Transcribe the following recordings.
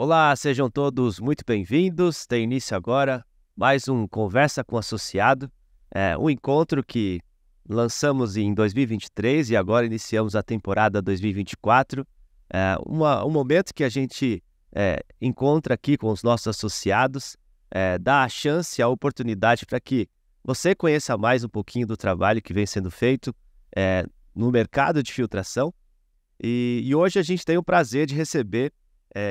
Olá, sejam todos muito bem-vindos. Tem início agora mais um Conversa com Associado, um encontro que lançamos em 2023 e agora iniciamos a temporada 2024. Um momento que a gente encontra aqui com os nossos associados, dá a chance, a oportunidade para que você conheça mais um pouquinho do trabalho que vem sendo feito no mercado de filtração. E hoje a gente tem o prazer de receber,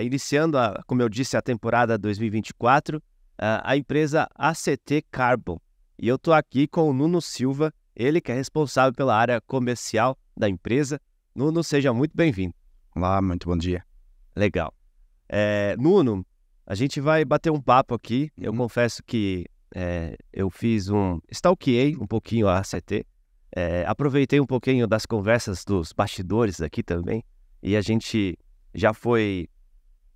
iniciando, como eu disse, a temporada 2024, a empresa ACT Carbon. E eu estou aqui com o Nuno Silva, ele que é responsável pela área comercial da empresa. Nuno, seja muito bem-vindo. Olá, muito bom dia. Legal. Nuno, a gente vai bater um papo aqui. Eu confesso que eu stalkeei um pouquinho a ACT, aproveitei um pouquinho das conversas dos bastidores aqui também, e a gente já foi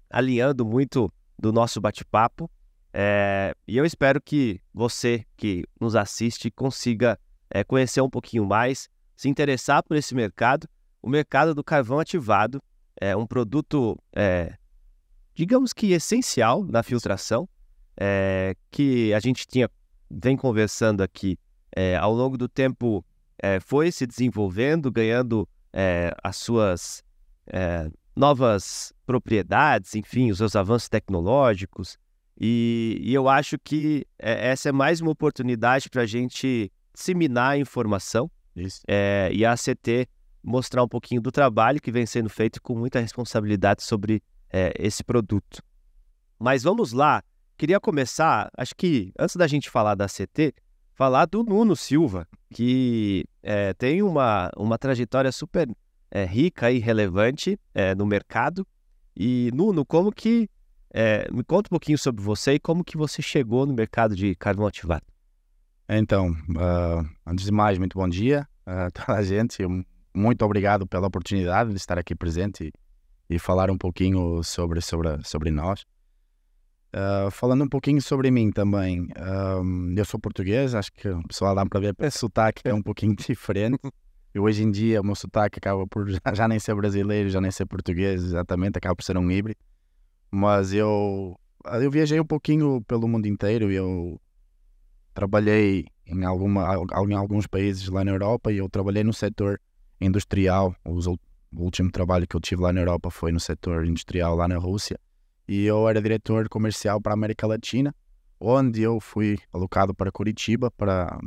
alinhando muito do nosso bate-papo, e eu espero que você que nos assiste consiga conhecer um pouquinho mais, se interessar por esse mercado. O mercado do carvão ativado é um produto, digamos que essencial na filtração, que a gente vem conversando aqui ao longo do tempo. Foi se desenvolvendo, ganhando as suas novas propriedades, enfim, os seus avanços tecnológicos, e eu acho que essa é mais uma oportunidade para a gente disseminar a informação. Isso. E a ACT mostrar um pouquinho do trabalho que vem sendo feito com muita responsabilidade sobre esse produto. Mas vamos lá, queria começar, acho que antes da gente falar da ACT, falar do Nuno Silva, que tem uma trajetória super rica e relevante no mercado. E, Nuno, me conta um pouquinho sobre você e como que você chegou no mercado de carvão ativado. Então, antes de mais, muito bom dia a toda a gente. Muito obrigado pela oportunidade de estar aqui presente e falar um pouquinho sobre nós. Falando um pouquinho sobre mim também, eu sou português, acho que o pessoal dá para ver pelo sotaque que é um pouquinho diferente. E hoje em dia o meu sotaque acaba por já nem ser brasileiro, já nem ser português, exatamente, acaba por ser um híbrido. Mas eu viajei um pouquinho pelo mundo inteiro. Eu trabalhei em alguns países lá na Europa e eu trabalhei no setor industrial. O último trabalho que eu tive lá na Europa foi no setor industrial lá na Rússia. E eu era diretor comercial para a América Latina, onde eu fui alocado para Curitiba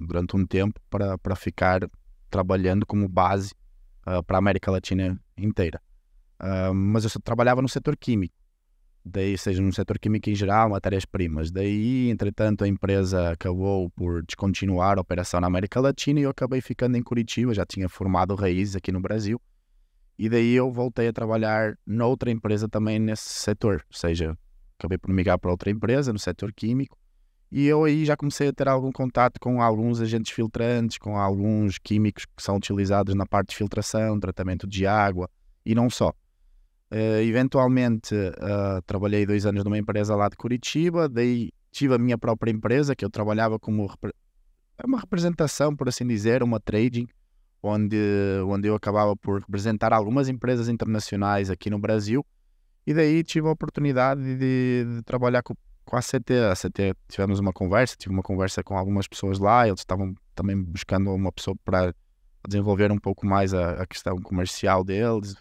durante um tempo para ficar trabalhando como base para a América Latina inteira. Mas eu só trabalhava no setor químico, seja no setor químico em geral, matérias-primas. Daí, entretanto, a empresa acabou por descontinuar a operação na América Latina e eu acabei ficando em Curitiba. Já tinha formado raízes aqui no Brasil. E daí eu voltei a trabalhar noutra empresa também nesse setor, ou seja, acabei por migrar para outra empresa no setor químico, e eu aí já comecei a ter algum contato com alguns agentes filtrantes, com alguns químicos que são utilizados na parte de filtração, tratamento de água, e não só. Eventualmente trabalhei 2 anos numa empresa lá de Curitiba, daí tive a minha própria empresa, que eu trabalhava como uma representação, por assim dizer, uma trading, onde eu acabava por representar algumas empresas internacionais aqui no Brasil, e daí tive a oportunidade de trabalhar com a ACT. A ACT tive uma conversa com algumas pessoas lá, eles estavam também buscando uma pessoa para desenvolver um pouco mais a questão comercial deles,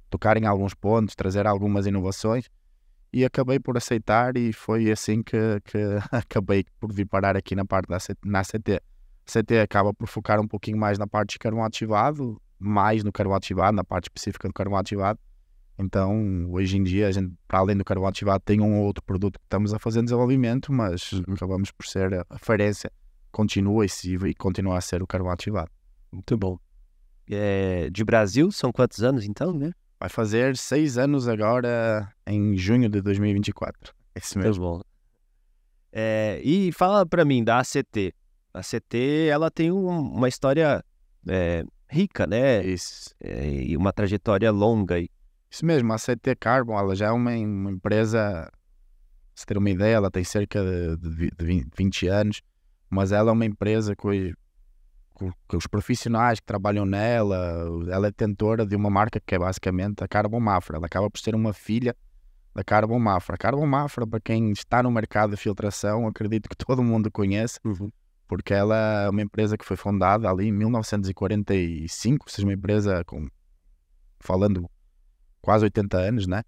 tocar em alguns pontos, trazer algumas inovações, e acabei por aceitar, e foi assim que acabei por vir parar aqui na parte na ACT. A CT acaba por focar um pouquinho mais na parte de carvão ativado, mais no carvão ativado, na parte específica do carvão ativado. Então, hoje em dia, a gente, para além do carvão ativado, tem um ou outro produto que estamos a fazer desenvolvimento, mas acabamos por ser a referência, continua e continua a ser o carvão ativado. Muito bom. De Brasil, são quantos anos então, né? Vai fazer 6 anos agora, em junho de 2024. Esse mesmo. Muito bom. E fala para mim da ACT. A ACT, ela tem uma história rica, né? Isso. E uma trajetória longa. Isso mesmo, a ACT Carbon, ela já é uma empresa, se ter uma ideia, ela tem cerca de 20 anos, mas ela é uma empresa que os profissionais que trabalham nela, ela é detentora de uma marca que é basicamente a Carbon Mafra. Ela acaba por ser uma filha da Carbon Mafra. A Carbon Mafra, para quem está no mercado de filtração, acredito que todo mundo conhece, porque ela é uma empresa que foi fundada ali em 1945, ou seja, uma empresa falando quase 80 anos, né?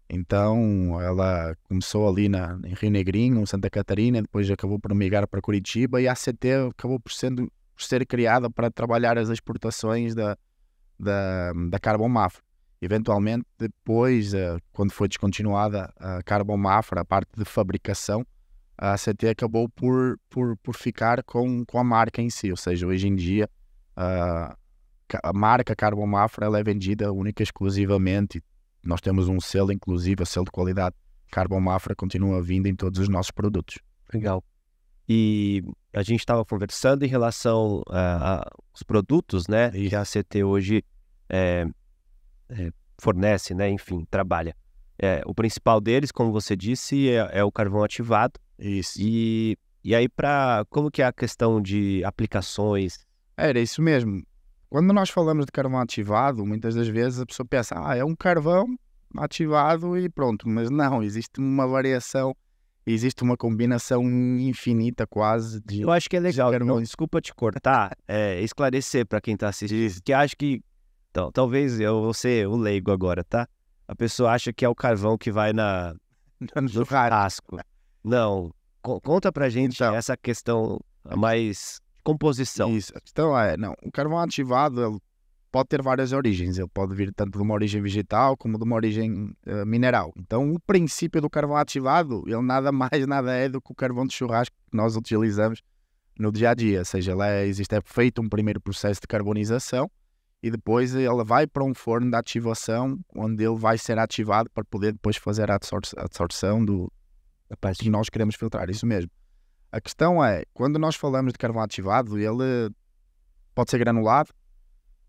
Então ela começou ali em Rio Negrinho, Santa Catarina, depois acabou por migrar para Curitiba, e a ACT acabou por ser criada para trabalhar as exportações da Carbon Mafra. Eventualmente, depois, quando foi descontinuada a Carbon Mafra, a parte de fabricação, a ACT acabou por ficar com a marca em si. Ou seja, hoje em dia a marca Carbon Mafra ela é vendida única e exclusivamente. Nós temos um selo inclusive, o selo de qualidade Carbon Mafra continua vindo em todos os nossos produtos. Legal. E a gente estava conversando em relação aos produtos, né, que a ACT hoje fornece, né, enfim, trabalha. O principal deles, como você disse, é o carvão ativado. Isso. E aí, como que é a questão de aplicações? Era isso mesmo. Quando nós falamos de carvão ativado, muitas das vezes a pessoa pensa, é um carvão ativado e pronto. Mas não, existe uma variação, existe uma combinação infinita quase de... Eu acho que é legal, não, desculpa te cortar, esclarecer para quem está assistindo, que acho que, então, talvez eu vou ser o leigo agora, tá? A pessoa acha que é o carvão que vai no churrasco. Não, conta pra gente então, essa questão mais composição. Isso, a questão não, o carvão ativado ele pode ter várias origens, ele pode vir tanto de uma origem vegetal como de uma origem mineral. Então o princípio do carvão ativado, ele nada mais nada é do que o carvão de churrasco que nós utilizamos no dia a dia, ou seja, é feito um primeiro processo de carbonização e depois ele vai para um forno de ativação onde ele vai ser ativado para poder depois fazer a absorção da parte que nós queremos filtrar, isso mesmo. A questão é, quando nós falamos de carvão ativado, ele pode ser granulado,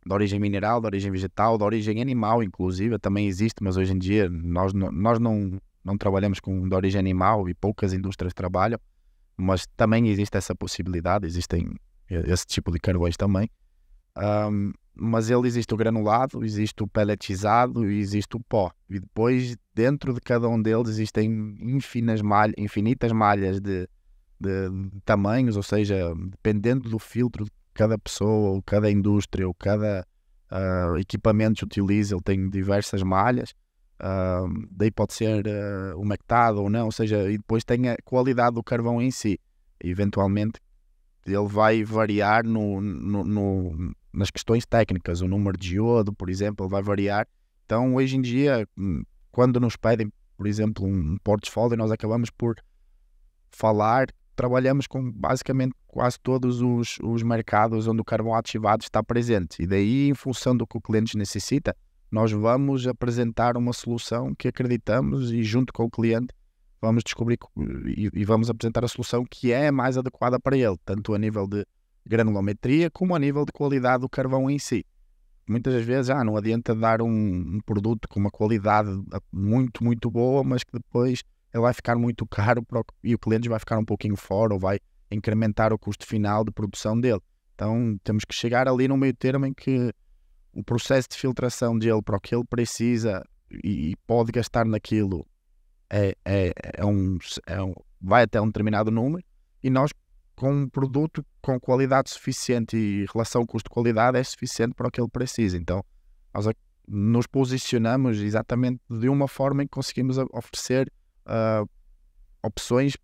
de origem mineral, de origem vegetal, de origem animal, inclusive, também existe, mas hoje em dia nós não trabalhamos com de origem animal e poucas indústrias trabalham, mas também existe essa possibilidade, existem esse tipo de carvões também. Mas existe o granulado, existe o pelletizado e existe o pó. E depois, dentro de cada um deles, existem infinitas malhas de tamanhos, ou seja, dependendo do filtro de cada pessoa, ou cada indústria, ou cada equipamento que utiliza, ele tem diversas malhas. Daí pode ser umectado ou não, ou seja, e depois tem a qualidade do carvão em si. E, eventualmente, ele vai variar nas questões técnicas, o número de iodo, por exemplo, ele vai variar. Então, hoje em dia, quando nos pedem, por exemplo, um portfólio, nós acabamos por trabalhamos com basicamente quase todos os mercados onde o carvão ativado está presente. E daí, em função do que o cliente necessita, nós vamos apresentar uma solução que acreditamos e junto com o cliente vamos descobrir e vamos apresentar a solução que é mais adequada para ele, tanto a nível de granulometria como a nível de qualidade do carvão em si. Muitas das vezes não adianta dar um produto com uma qualidade muito, muito boa, mas que depois ele vai ficar muito caro e o cliente vai ficar um pouquinho fora ou vai incrementar o custo final de produção dele. Então temos que chegar ali no meio termo em que o processo de filtração dele para o que ele precisa e pode gastar naquilo vai até um determinado número, e nós com um produto com qualidade suficiente e relação custo-qualidade é suficiente para o que ele precisa. Então nós nos posicionamos exatamente de uma forma em que conseguimos oferecer opções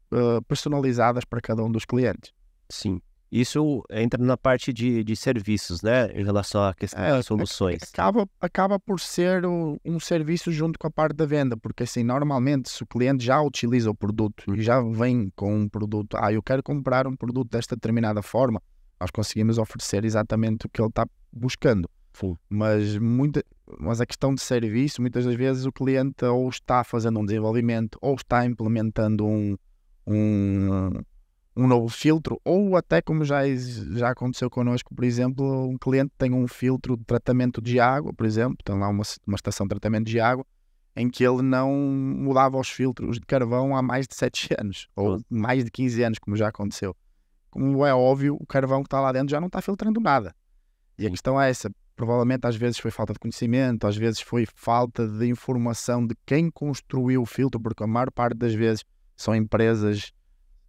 personalizadas para cada um dos clientes. Sim. Isso entra na parte de serviços, né? Em relação à questão de soluções. Acaba por ser um serviço junto com a parte da venda, porque assim, normalmente se o cliente já utiliza o produto e já vem com um produto, eu quero comprar um produto desta determinada forma, nós conseguimos oferecer exatamente o que ele está buscando. Mas a questão de serviço, muitas das vezes o cliente ou está fazendo um desenvolvimento ou está implementando um novo filtro, ou até como já aconteceu connosco, por exemplo, um cliente tem um filtro de tratamento de água, por exemplo, tem lá uma estação de tratamento de água, em que ele não mudava os filtros de carvão há mais de 7 anos, ou mais de 15 anos, como já aconteceu. Como é óbvio, o carvão que está lá dentro já não está filtrando nada. E a questão é essa, provavelmente às vezes foi falta de conhecimento, às vezes foi falta de informação de quem construiu o filtro, porque a maior parte das vezes são empresas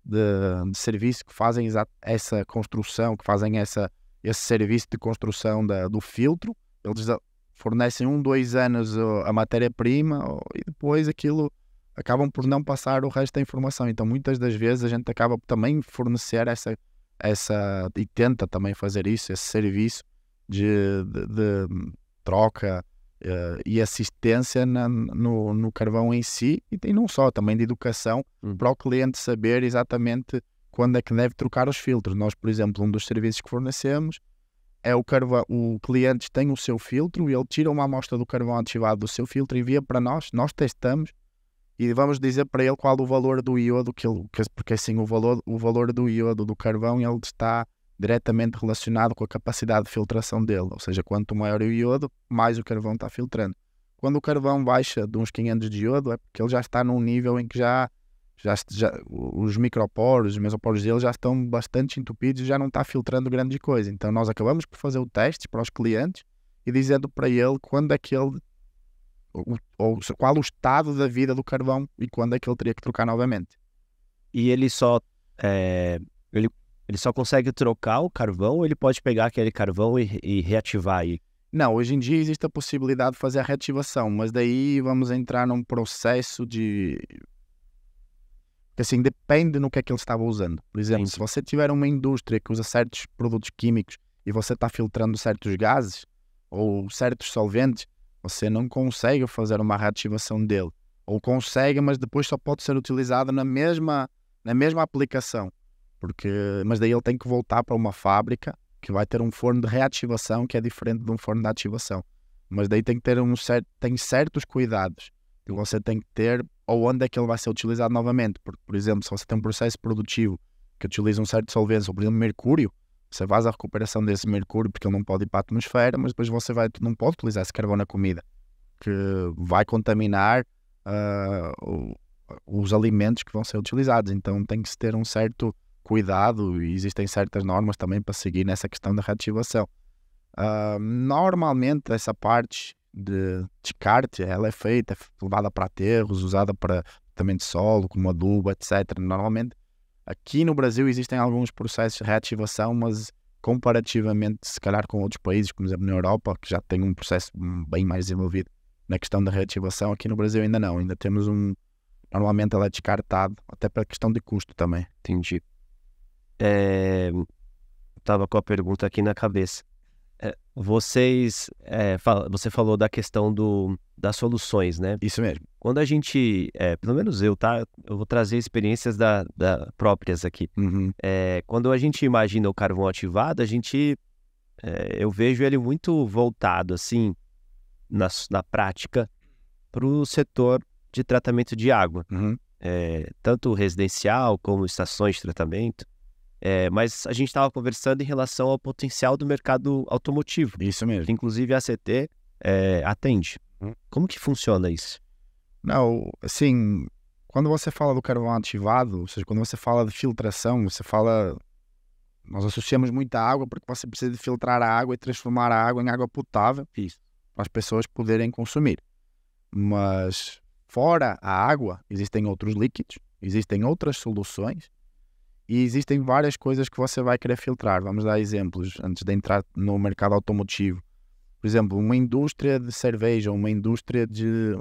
de serviço que fazem essa construção, que fazem esse serviço de construção do filtro. Eles fornecem 2 anos a matéria-prima e depois aquilo acabam por não passar o resto da informação. Então muitas das vezes a gente acaba por também fornecer essa e tenta também fazer isso, esse serviço de troca e assistência no carvão em si, e não só, também de educação para o cliente saber exatamente quando é que deve trocar os filtros. Nós, por exemplo, um dos serviços que fornecemos é o cliente tem o seu filtro e ele tira uma amostra do carvão ativado do seu filtro e envia para nós testamos e vamos dizer para ele qual o valor do iodo, porque assim o valor do iodo do carvão ele está diretamente relacionado com a capacidade de filtração dele, ou seja, quanto maior o iodo, mais o carvão está filtrando. Quando o carvão baixa de uns 500 de iodo é porque ele já está num nível em que já os microporos, os mesoporos dele já estão bastante entupidos e já não está filtrando grande coisa. Então nós acabamos por fazer o teste para os clientes e dizendo para ele quando é que ele qual o estado da vida do carvão e quando é que ele teria que trocar novamente. E ele só consegue trocar o carvão ou ele pode pegar aquele carvão e reativar aí? Não, hoje em dia existe a possibilidade de fazer a reativação, mas daí vamos entrar num processo de... Assim, depende no que é que ele estava usando. Por exemplo, se você tiver uma indústria que usa certos produtos químicos e você está filtrando certos gases ou certos solventes, você não consegue fazer uma reativação dele. Ou consegue, mas depois só pode ser utilizado na mesma aplicação. Mas daí ele tem que voltar para uma fábrica que vai ter um forno de reativação que é diferente de um forno de ativação. Mas daí tem que ter tem certos cuidados que você tem que ter ou onde é que ele vai ser utilizado novamente. Porque, por exemplo, se você tem um processo produtivo que utiliza um certo solvente, ou por exemplo mercúrio, você faz a recuperação desse mercúrio porque ele não pode ir para a atmosfera, mas depois você não pode utilizar esse carvão na comida, que vai contaminar os alimentos que vão ser utilizados. Então tem que se ter um certo cuidado e existem certas normas também para seguir nessa questão da reativação. Normalmente essa parte de descarte, ela é feita, levada para aterros, usada para tratamento de solo, como adubo, etc. Normalmente aqui no Brasil existem alguns processos de reativação, mas comparativamente, se calhar, com outros países, como por exemplo na Europa, que já tem um processo bem mais desenvolvido na questão da reativação, aqui no Brasil ainda não. Ainda temos normalmente ela é descartado, até para questão de custo também. Entendi. Estava com a pergunta aqui na cabeça. Você falou da questão das soluções, né? Isso mesmo. Quando a gente, pelo menos eu vou trazer experiências próprias aqui. Uhum. Quando a gente imagina o carvão ativado, eu vejo ele muito voltado, assim, na prática, para o setor de tratamento de água. Uhum. Tanto residencial como estações de tratamento. Mas a gente estava conversando em relação ao potencial do mercado automotivo. Isso mesmo. Que, inclusive a ACT atende. Como que funciona isso? Não, assim, quando você fala do carvão ativado, ou seja, quando você fala de filtração, nós associamos muita água porque você precisa de filtrar a água e transformar a água em água potável para as pessoas poderem consumir. Mas fora a água, existem outros líquidos, existem outras soluções e existem várias coisas que você vai querer filtrar. Vamos dar exemplos antes de entrar no mercado automotivo. Por exemplo, uma indústria de cerveja, uma indústria de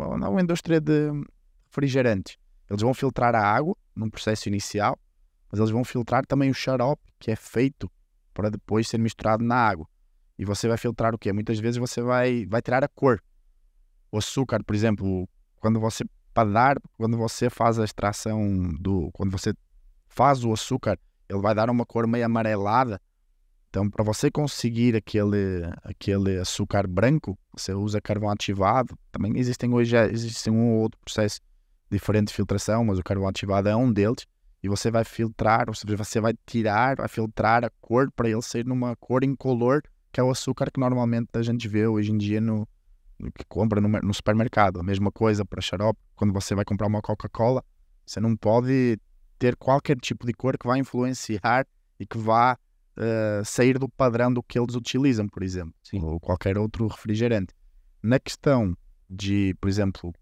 refrigerantes. Eles vão filtrar a água num processo inicial, mas eles vão filtrar também o xarope que é feito para depois ser misturado na água. E você vai filtrar o quê? Muitas vezes você vai tirar a cor. O açúcar, por exemplo, quando você faz a extração quando você faz o açúcar, ele vai dar uma cor meio amarelada. Então, para você conseguir aquele açúcar branco, você usa carvão ativado. Também existe um ou outro processo diferente de filtração, mas o carvão ativado é um deles. E você vai filtrar, ou seja, você vai filtrar a cor para ele ser numa cor incolor, que é o açúcar que normalmente a gente vê hoje em dia que compra no supermercado. A mesma coisa para xarope. Quando você vai comprar uma Coca-Cola, você não pode ter qualquer tipo de cor que vai influenciar e que vá sair do padrão do que eles utilizam, por exemplo, Sim. ou qualquer outro refrigerante. Na questão de, por exemplo,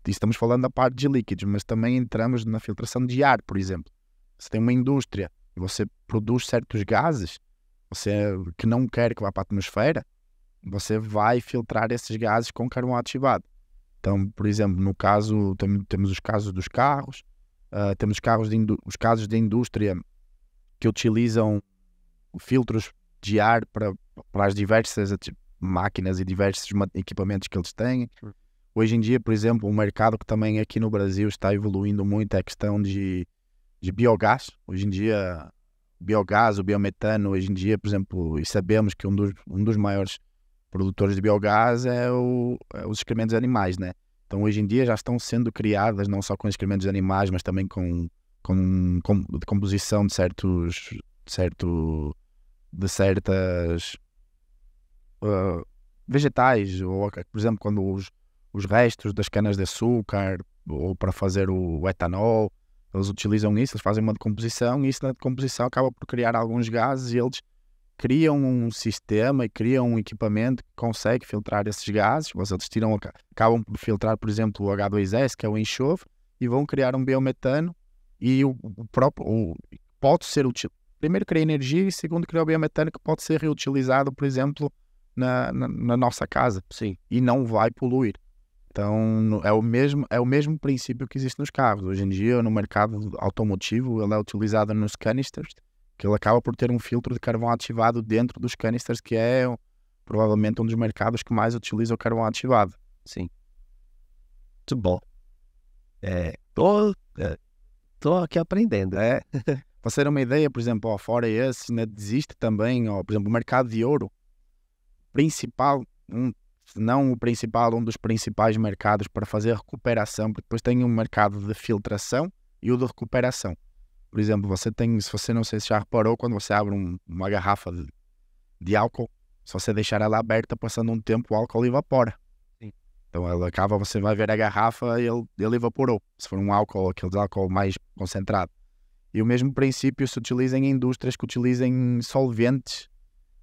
estamos falando da parte de líquidos, mas também entramos na filtração de ar, por exemplo. Você tem uma indústria e você produz certos gases, você que não quer que vá para a atmosfera, você vai filtrar esses gases com carvão ativado. Então, por exemplo, no caso, temos os casos dos carros, temos os casos de indústria que utilizam filtros de ar para as diversas máquinas e diversos equipamentos que eles têm. Hoje em dia, por exemplo, um mercado que também aqui no Brasil está evoluindo muito é a questão de biogás. Hoje em dia, biogás, o biometano, hoje em dia, por exemplo, e sabemos que um dos maiores produtores de biogás é os excrementos de animais, né? Então, hoje em dia já estão sendo criadas, não só com excrementos de animais, mas também com de composição de certas vegetais, ou, por exemplo, quando os restos das canas de açúcar, ou para fazer o etanol, eles utilizam isso, eles fazem uma decomposição, e isso na decomposição acaba por criar alguns gases, e eles criam um sistema e criam um equipamento que consegue filtrar esses gases. Eles acabam por filtrar, por exemplo, o H2S, que é o enxofre, e vão criar um biometano, e pode ser utilizado. Primeiro, cria energia, e segundo, cria o biometano que pode ser reutilizado, por exemplo, na nossa casa. Sim. E não vai poluir. Então, é o mesmo princípio que existe nos carros. Hoje em dia, no mercado automotivo, ele é utilizado nos canisters, que ele acaba por ter um filtro de carvão ativado dentro dos canisters, que é provavelmente um dos mercados que mais utiliza o carvão ativado. Sim. Muito bom. Tô aqui aprendendo. Para ser uma ideia, por exemplo, fora esse, ainda existe também, por exemplo, o mercado de ouro, principal, não o principal, um dos principais mercados para fazer recuperação, porque depois tem um mercado de filtração e o de recuperação. Por exemplo, se você não sei se já reparou, quando você abre uma garrafa de álcool, se você deixar ela aberta, passando um tempo, o álcool evapora. Sim. Então ela acaba, você vai ver a garrafa e ele evaporou, se for um álcool, aquele álcool mais concentrado. E o mesmo princípio se utiliza em indústrias que utilizem solventes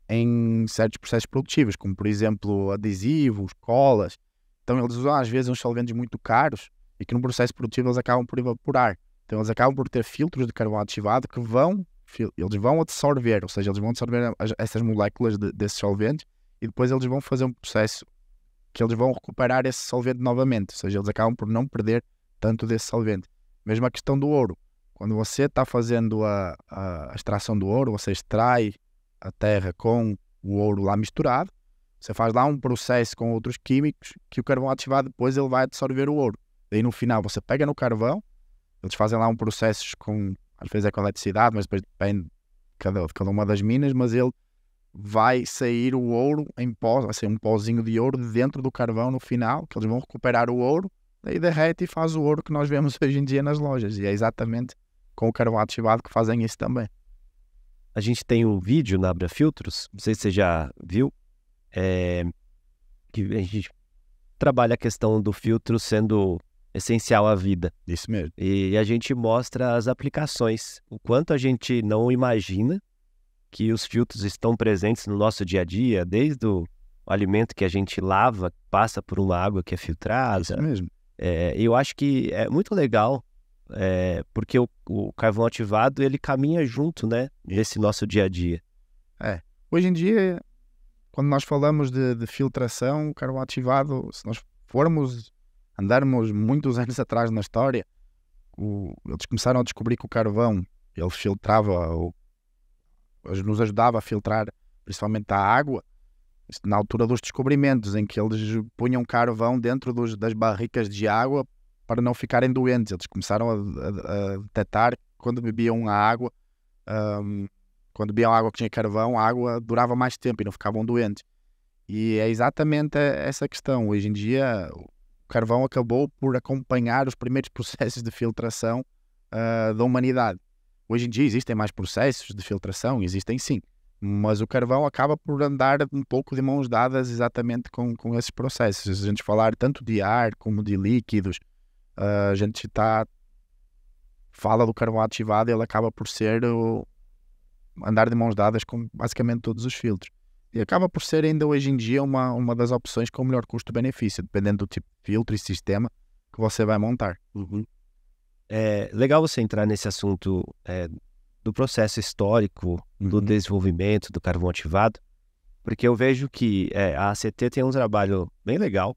em certos processos produtivos, como por exemplo adesivos, colas. Então eles usam às vezes uns solventes muito caros e que no processo produtivo eles acabam por evaporar. Então eles acabam por ter filtros de carvão ativado que eles vão absorver, ou seja, eles vão absorver essas moléculas desses solventes, e depois eles vão fazer um processo que eles vão recuperar esse solvente novamente, ou seja, eles acabam por não perder tanto desse solvente. Mesmo a questão do ouro. Quando você está fazendo a extração do ouro, você extrai a terra com o ouro lá misturado, você faz lá um processo com outros químicos que o carvão ativado depois ele vai absorver o ouro. Daí no final você pega no carvão, eles fazem lá um processo às vezes é com eletricidade, mas depois depende de cada uma das minas, mas ele vai sair o ouro em pó, vai ser um pozinho de ouro dentro do carvão no final, que eles vão recuperar o ouro, daí derrete e faz o ouro que nós vemos hoje em dia nas lojas, e é exatamente com o carvão ativado que fazem isso também. A gente tem um vídeo na Abra Filtros, não sei se você já viu, que a gente trabalha a questão do filtro sendo essencial à vida. Isso mesmo. E a gente mostra as aplicações, o quanto a gente não imagina que os filtros estão presentes no nosso dia a dia, desde o alimento que a gente lava, passa por uma água que é filtrada. Isso mesmo. Eu acho que é muito legal, porque o carvão ativado ele caminha junto, né, nesse nosso dia a dia. Hoje em dia, quando nós falamos de filtração, o carvão ativado, se nós andarmos muitos anos atrás na história, eles começaram a descobrir que o carvão, ele filtrava, nos ajudava a filtrar principalmente a água, na altura dos descobrimentos, em que eles punham carvão dentro das barricas de água para não ficarem doentes. Eles começaram a detectar quando bebiam a água, que tinha carvão, a água durava mais tempo e não ficavam doentes. E é exatamente essa questão. Hoje em dia, o carvão acabou por acompanhar os primeiros processos de filtração da humanidade. Hoje em dia existem mais processos de filtração, existem sim, mas o carvão acaba por andar um pouco de mãos dadas exatamente com esses processos. Se a gente falar tanto de ar como de líquidos, a gente fala do carvão ativado, ele acaba por ser andar de mãos dadas com basicamente todos os filtros. E acaba por ser ainda hoje em dia uma das opções com o melhor custo-benefício, dependendo do tipo de filtro e sistema que você vai montar. É legal você entrar nesse assunto do processo histórico, do desenvolvimento do carvão ativado, porque eu vejo que a ACT tem um trabalho bem legal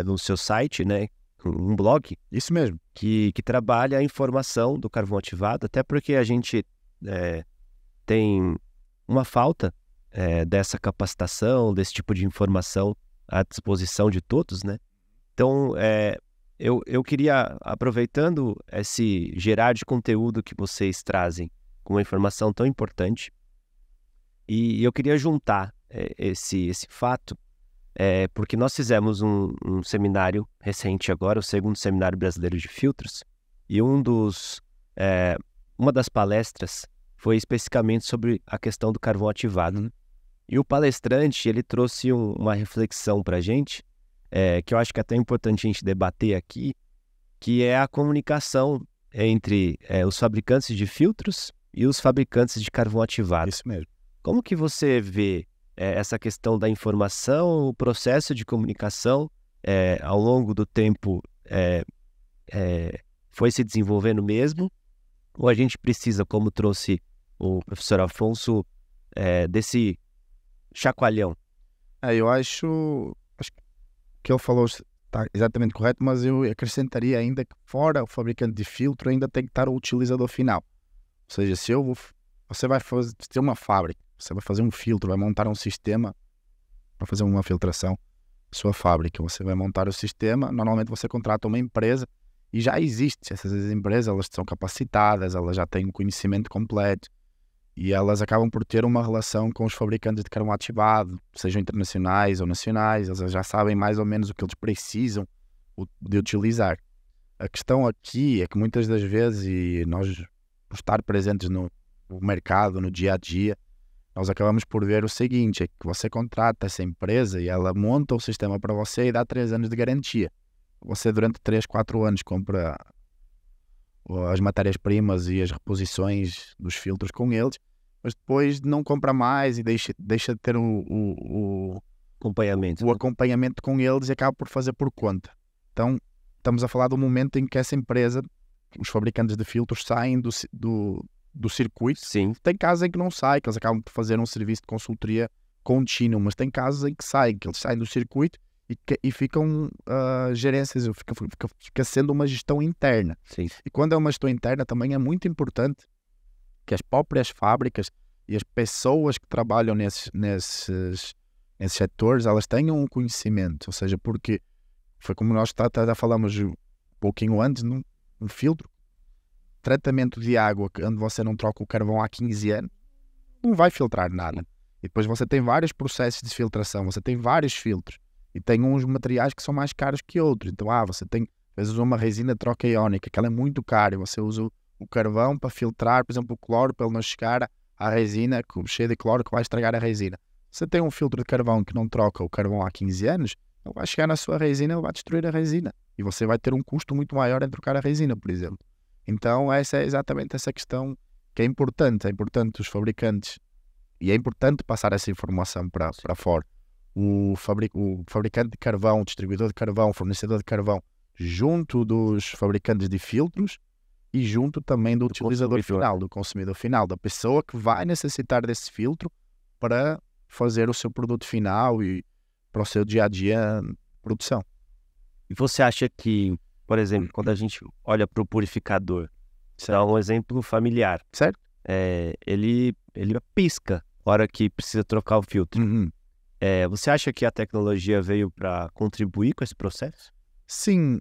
no seu site, né? Um blog. Isso mesmo. Que trabalha a informação do carvão ativado, até porque a gente tem uma falta dessa capacitação, desse tipo de informação à disposição de todos, né? Então, eu queria, aproveitando esse gerar de conteúdo que vocês trazem com uma informação tão importante, e eu queria juntar esse fato, porque nós fizemos um seminário recente agora, o segundo Seminário Brasileiro de Filtros, e uma das palestras foi especificamente sobre a questão do carvão ativado. E o palestrante, ele trouxe uma reflexão para a gente, que eu acho que é até importante a gente debater aqui, que é a comunicação entre os fabricantes de filtros e os fabricantes de carvão ativado. Isso mesmo. Como que você vê essa questão da informação, o processo de comunicação ao longo do tempo foi se desenvolvendo mesmo? Ou a gente precisa, como trouxe o professor Afonso, desse chacoalhão? Eu acho que ele falou está exatamente correto, mas eu acrescentaria ainda que fora o fabricante de filtro ainda tem que estar o utilizador final. Ou seja, você vai ter uma fábrica, você vai fazer um filtro, vai montar um sistema para fazer uma filtração, sua fábrica, você vai montar o sistema, normalmente você contrata uma empresa e já existe, essas empresas elas são capacitadas, elas já têm o conhecimento completo e elas acabam por ter uma relação com os fabricantes de carvão ativado, sejam internacionais ou nacionais, elas já sabem mais ou menos o que eles precisam de utilizar. A questão aqui é que muitas das vezes, e nós por estar presentes no mercado, no dia a dia, nós acabamos por ver o seguinte, é que você contrata essa empresa e ela monta o sistema para você e dá 3 anos de garantia. Você durante 3, 4 anos compra as matérias-primas e as reposições dos filtros com eles, mas depois não compra mais e deixa de ter o acompanhamento com eles e acaba por fazer por conta. Então, estamos a falar do momento em que essa empresa, os fabricantes de filtros saem do circuito. Sim. Tem casos em que não saem, que eles acabam por fazer um serviço de consultoria contínuo, mas tem casos em que eles saem do circuito e ficam gerências, fica sendo uma gestão interna. Sim. E quando é uma gestão interna também é muito importante que as próprias fábricas e as pessoas que trabalham nesses setores, elas tenham um conhecimento, ou seja, porque foi como nós falamos um pouquinho antes, um filtro, tratamento de água, onde você não troca o carvão há 15 anos, não vai filtrar nada. E depois você tem vários processos de filtração, você tem vários filtros, e tem uns materiais que são mais caros que outros. Então, você tem, às vezes, uma resina de troca iónica, que ela é muito cara, e você usa o carvão para filtrar, por exemplo, o cloro, para ele não chegar à resina cheio de cloro que vai estragar a resina. Você tem um filtro de carvão que não troca o carvão há 15 anos, ele vai chegar na sua resina, ele vai destruir a resina. E você vai ter um custo muito maior em trocar a resina, por exemplo. Então, essa é exatamente essa questão que é importante. É importante os fabricantes, e é importante passar essa informação para fora. O fabricante de carvão, o distribuidor de carvão, o fornecedor de carvão, junto dos fabricantes de filtros e junto também do utilizador final, do consumidor final, da pessoa que vai necessitar desse filtro para fazer o seu produto final e para o seu dia a dia produção. E você acha que, por exemplo, quando a gente olha para o purificador, dá um exemplo familiar, certo? Ele pisca na hora que precisa trocar o filtro. Você acha que a tecnologia veio para contribuir com esse processo? Sim.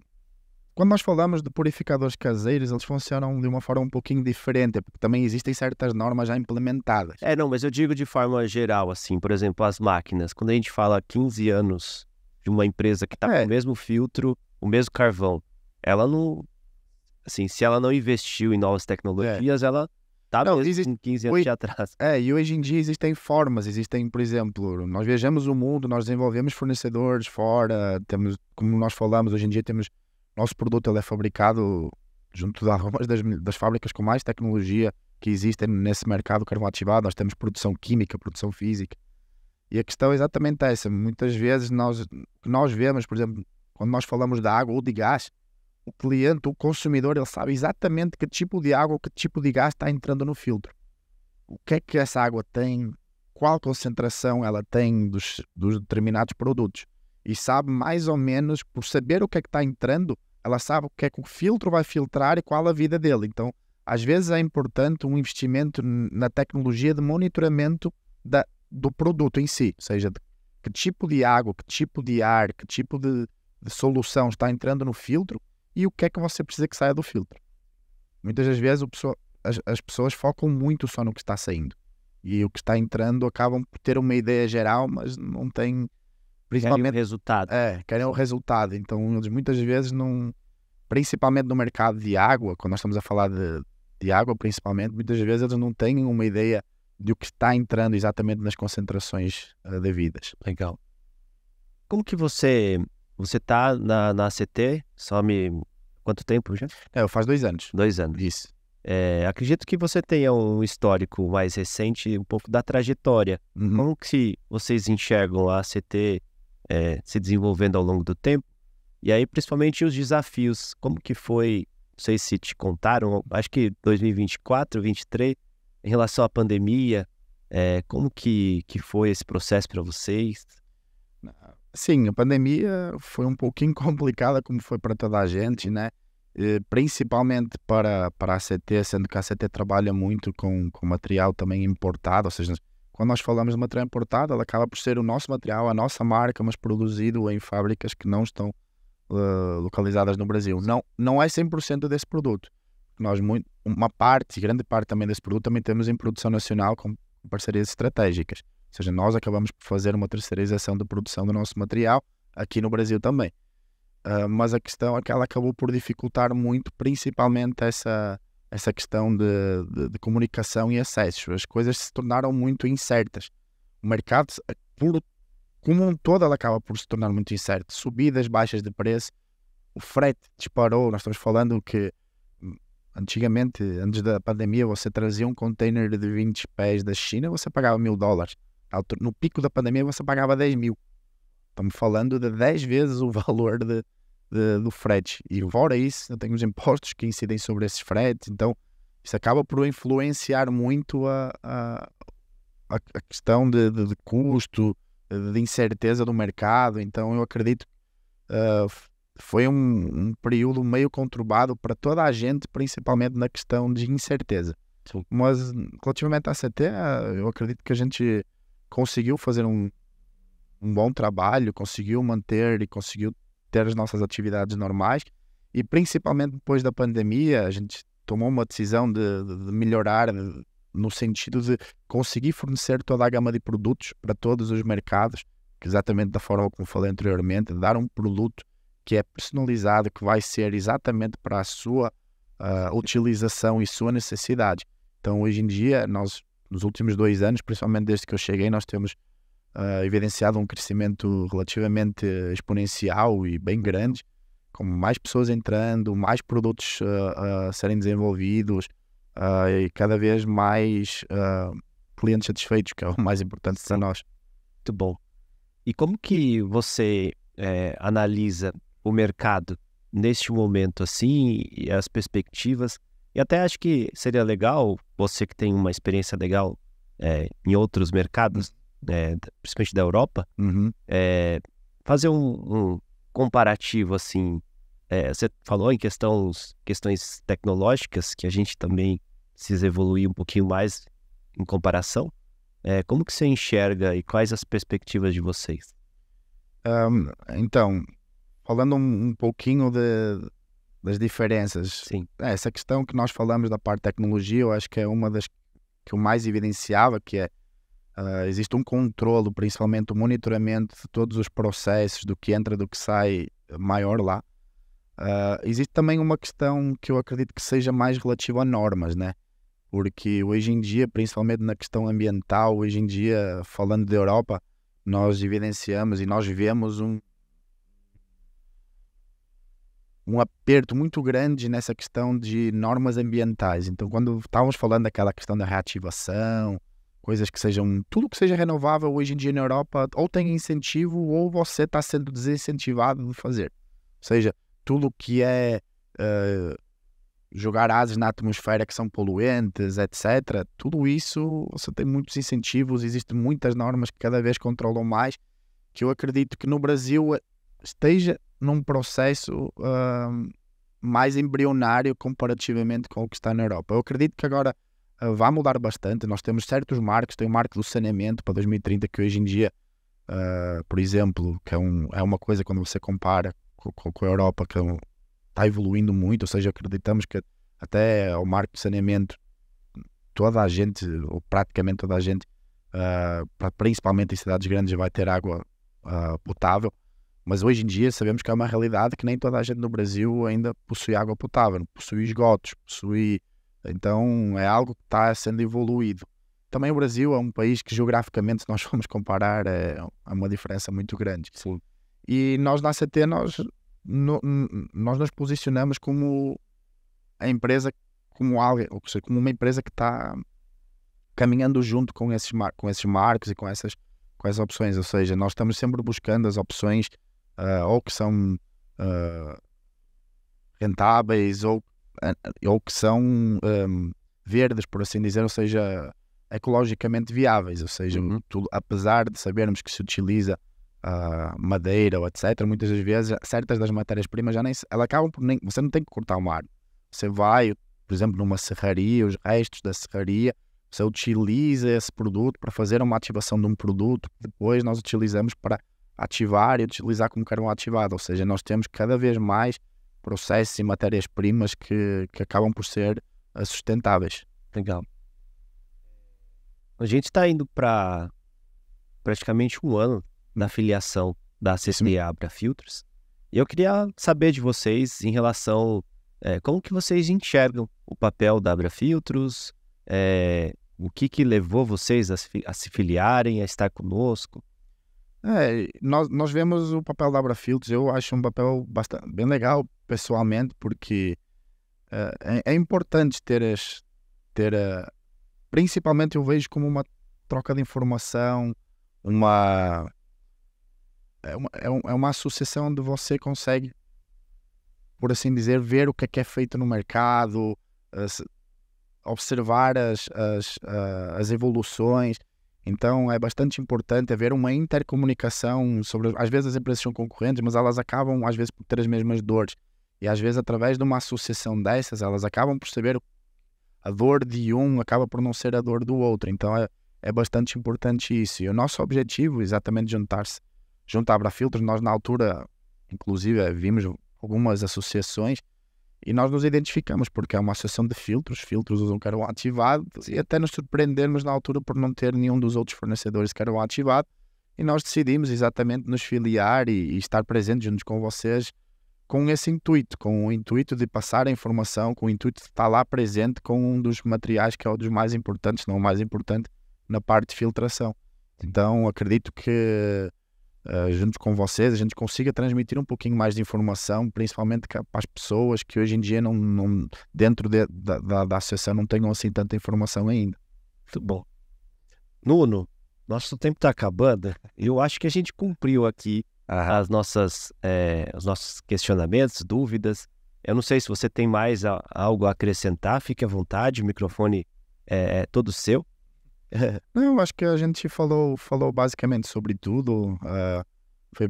Quando nós falamos de purificadores caseiros, eles funcionam de uma forma um pouquinho diferente, porque também existem certas normas já implementadas. Não, mas eu digo de forma geral, assim, por exemplo, as máquinas. Quando a gente fala 15 anos de uma empresa que está com o mesmo filtro, o mesmo carvão, ela não... Assim, se ela não investiu em novas tecnologias, ela está mesmo 15 anos atrás. E hoje em dia existem formas, por exemplo, nós viajamos o mundo, nós desenvolvemos fornecedores fora, temos, como nós falamos, hoje em dia nosso produto ele é fabricado junto de algumas das fábricas com mais tecnologia que existem nesse mercado carvão ativado. Nós temos produção química, produção física. E a questão é exatamente essa. Muitas vezes nós vemos, por exemplo, quando nós falamos de água ou de gás, o cliente, o consumidor, ele sabe exatamente que tipo de água ou que tipo de gás está entrando no filtro. O que é que essa água tem, qual concentração ela tem dos determinados produtos. E sabe mais ou menos, por saber o que é que está entrando, ela sabe o que é que o filtro vai filtrar e qual a vida dele. Então, às vezes é importante um investimento na tecnologia de monitoramento do produto em si, ou seja, de que tipo de água, que tipo de ar, que tipo de solução está entrando no filtro e o que é que você precisa que saia do filtro. Muitas das vezes as pessoas focam muito só no que está saindo e o que está entrando acabam por ter uma ideia geral, mas não têm principalmente Querem o resultado. querem o resultado. Então eles muitas vezes não, principalmente no mercado de água, quando nós estamos a falar de água principalmente, muitas vezes eles não têm uma ideia de o que está entrando exatamente nas concentrações devidas. Legal. Como que você está na ACT? Quanto tempo já? Faz 2 anos. 2 anos. Isso. Acredito que você tenha um histórico mais recente, um pouco da trajetória. Uhum. Como que vocês enxergam a ACT se desenvolvendo ao longo do tempo? E aí, principalmente, os desafios. Como que foi? Não sei se te contaram, acho que 2024, 2023, em relação à pandemia, como que foi esse processo para vocês? Sim, a pandemia foi um pouquinho complicada, como foi para toda a gente, né? Principalmente para a ACT, sendo que a ACT trabalha muito com material também importado, ou seja, quando nós falamos de material importado, ela acaba por ser o nosso material, a nossa marca, mas produzido em fábricas que não estão localizadas no Brasil. Não é 100% desse produto. Grande parte também desse produto também temos em produção nacional com parcerias estratégicas. Ou seja, nós acabamos por fazer uma terceirização da produção do nosso material aqui no Brasil também. Mas a questão é que ela acabou por dificultar muito, principalmente essa questão de comunicação e acesso. As coisas se tornaram muito incertas. O mercado, como um todo, ela acaba por se tornar muito incerto. Subidas, baixas de preço, o frete disparou. Nós estamos falando que antigamente, antes da pandemia, você trazia um container de 20 pés da China, você pagava $1.000. No pico da pandemia, você pagava 10.000. Estamos falando de 10 vezes o valor do frete. E fora isso, eu tenho os impostos que incidem sobre esses fretes. Então, isso acaba por influenciar muito a questão de custo, de incerteza do mercado. Então, eu acredito que foi um período meio conturbado para toda a gente, principalmente na questão de incerteza. Sim. Mas, relativamente à CT, eu acredito que a gente conseguiu fazer um bom trabalho, conseguiu manter e conseguiu ter as nossas atividades normais e principalmente depois da pandemia a gente tomou uma decisão de melhorar no sentido de conseguir fornecer toda a gama de produtos para todos os mercados, que exatamente da forma como falei anteriormente, dar um produto que é personalizado, que vai ser exatamente para a sua utilização e sua necessidade. Então hoje em dia, nós nos últimos 2 anos, principalmente desde que eu cheguei, nós temos evidenciado um crescimento relativamente exponencial e bem grande, com mais pessoas entrando, mais produtos a serem desenvolvidos e cada vez mais clientes satisfeitos, que é o mais importante para nós. Muito bom. E como que você analisa o mercado neste momento assim e as perspectivas? E até acho que seria legal, você que tem uma experiência legal em outros mercados, principalmente da Europa, fazer um comparativo assim. Você falou em questões tecnológicas, que a gente também precisa evoluir um pouquinho mais em comparação. Como que você enxerga e quais as perspectivas de vocês? Então, falando um pouquinho das diferenças. Sim. Essa questão que nós falamos da parte de tecnologia, eu acho que é uma das que eu mais evidenciava, que é existe um controlo, principalmente o monitoramento de todos os processos, do que entra, do que sai, maior lá. Existe também uma questão que eu acredito que seja mais relativa a normas, né? Porque hoje em dia, principalmente na questão ambiental, hoje em dia, falando da Europa, nós evidenciamos e nós vemos um um aperto muito grande nessa questão de normas ambientais. Então, quando estávamos falando daquela questão da reativação, coisas que sejam, tudo que seja renovável hoje em dia na Europa, ou tem incentivo ou você está sendo desincentivado de fazer. Ou seja, tudo que é jogar ases na atmosfera que são poluentes, etc. Tudo isso, você tem muitos incentivos, existem muitas normas que cada vez controlam mais, que eu acredito que no Brasil esteja num processo mais embrionário comparativamente com o que está na Europa. Eu acredito que agora vai mudar bastante. Nós temos certos marcos, tem o marco do saneamento para 2030, que hoje em dia, por exemplo, que é uma coisa quando você compara com a Europa, que está evoluindo muito, ou seja, acreditamos que até ao marco de saneamento toda a gente, ou praticamente toda a gente, principalmente em cidades grandes, vai ter água potável. Mas hoje em dia sabemos que é uma realidade que nem toda a gente no Brasil ainda possui água potável, possui esgotos, então é algo que está sendo evoluído. Também o Brasil é um país que geograficamente, se nós formos comparar, é uma diferença muito grande. Sim. E nós na ACT, nós nos posicionamos como a empresa, como algo, ou seja, como uma empresa que está caminhando junto com esses marcos e com essas opções. Ou seja, nós estamos sempre buscando as opções ou que são rentáveis ou que são verdes, por assim dizer, ou seja, ecologicamente viáveis. Ou seja, apesar de sabermos que se utiliza madeira ou etc, muitas das vezes certas das matérias-primas elas acabam por você não tem que cortar o mar. Você vai, por exemplo, numa serraria, os restos da serraria, você utiliza esse produto para fazer uma ativação de um produto que depois nós utilizamos para ativar e utilizar como carvão ativado. Ou seja, nós temos cada vez mais processos e matérias-primas que acabam por ser sustentáveis. Legal. A gente está indo para praticamente um ano da filiação da ACT à Abrafiltros. E eu queria saber de vocês em relação como que vocês enxergam o papel da Abrafiltros, o que levou vocês a se filiarem, a estar conosco. Nós vemos o papel da Abrafiltros, eu acho um papel bem legal pessoalmente, porque é importante principalmente eu vejo como uma troca de informação, é uma associação onde você consegue, por assim dizer, ver o que é feito no mercado, observar as evoluções. Então é bastante importante haver uma intercomunicação sobre, às vezes as empresas são concorrentes, mas elas acabam às vezes por ter as mesmas dores. E às vezes através de uma associação dessas, elas acabam por saber a dor de um acaba por não ser a dor do outro. Então é bastante importante isso. E o nosso objetivo, exatamente, juntar-se junto à Abrafiltros. Nós na altura, inclusive, vimos algumas associações e nós nos identificamos porque é uma associação de filtros usam carvão ativado e até nos surpreendemos na altura por não ter nenhum dos outros fornecedores de carvão ativado, e nós decidimos exatamente nos filiar e estar presentes juntos com vocês com esse intuito, com o intuito de passar a informação, com o intuito de estar lá presente com um dos materiais que é um dos mais importantes, se não o mais importante, na parte de filtração. Então acredito que junto com vocês a gente consiga transmitir um pouquinho mais de informação, principalmente para as pessoas que hoje em dia não dentro da associação não tenham assim tanta informação ainda. Muito bom. Nuno, nosso tempo está acabando. Eu acho que a gente cumpriu aqui os nossos questionamentos, dúvidas. Eu não sei se você tem mais algo a acrescentar, fique à vontade, o microfone é todo seu. Eu acho que a gente falou basicamente sobre tudo.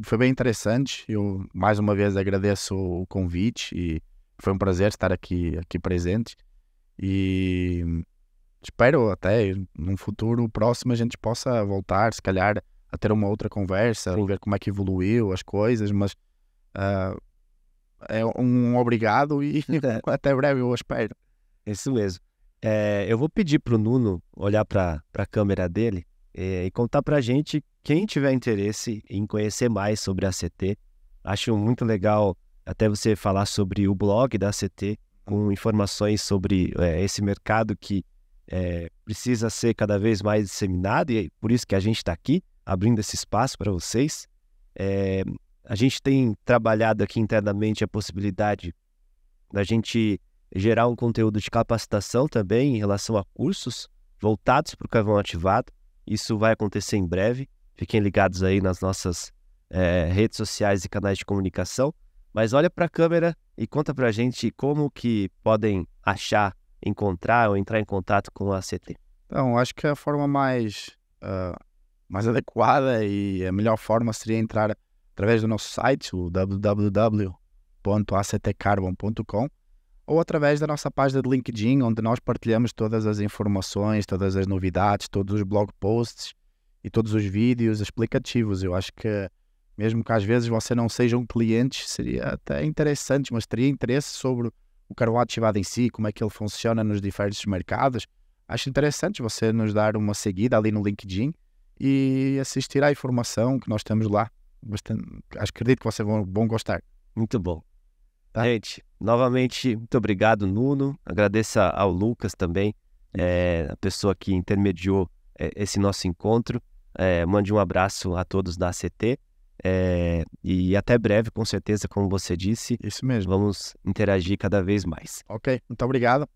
Foi bem interessante. Eu mais uma vez agradeço o convite e foi um prazer estar aqui presente, e espero até num futuro próximo a gente possa voltar, se calhar, a ter uma outra conversa, ver como é que evoluiu as coisas, mas é um obrigado e até breve, eu espero. Isso mesmo. Eu vou pedir para o Nuno olhar para a câmera dele e contar para a gente, quem tiver interesse em conhecer mais sobre a ACT. Acho muito legal até você falar sobre o blog da ACT, com informações sobre esse mercado que precisa ser cada vez mais disseminado, e por isso que a gente está aqui, abrindo esse espaço para vocês. A gente tem trabalhado aqui internamente a possibilidade da gente gerar um conteúdo de capacitação também em relação a cursos voltados para o carvão ativado. Isso vai acontecer em breve. Fiquem ligados aí nas nossas redes sociais e canais de comunicação. Mas olha para a câmera e conta para a gente como que podem achar, encontrar ou entrar em contato com a ACT. Então, acho que a forma mais adequada e a melhor forma seria entrar através do nosso site, o www.actcarbon.com, ou através da nossa página de LinkedIn, onde nós partilhamos todas as informações, todas as novidades, todos os blog posts e todos os vídeos explicativos. Eu acho que, mesmo que às vezes você não seja um cliente, seria até interessante, mas teria interesse sobre o carvão ativado em si, como é que ele funciona nos diferentes mercados. Acho interessante você nos dar uma seguida ali no LinkedIn e assistir à informação que nós temos lá. Acredito que vocês vão gostar. Muito bom. Tá? Gente, novamente, muito obrigado, Nuno. Agradeço ao Lucas também, a pessoa que intermediou esse nosso encontro. Mande um abraço a todos da ACT. E até breve, com certeza, como você disse. Isso mesmo. Vamos interagir cada vez mais. Ok, muito obrigado.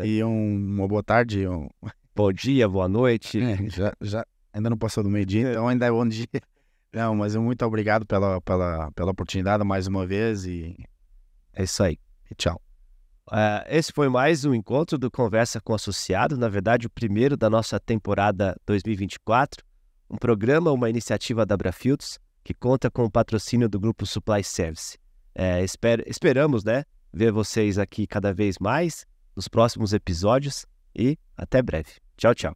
E uma boa tarde. Bom dia, boa noite. Já ainda não passou do meio-dia, então ainda é bom dia. Não, mas muito obrigado pela oportunidade mais uma vez e é isso aí. E tchau. Esse foi mais um encontro do Conversa com Associado, na verdade o primeiro da nossa temporada 2024, um programa, uma iniciativa da Abrafields, que conta com o patrocínio do Grupo Supply Service. Esperamos, ver vocês aqui cada vez mais nos próximos episódios e até breve. Tchau, tchau.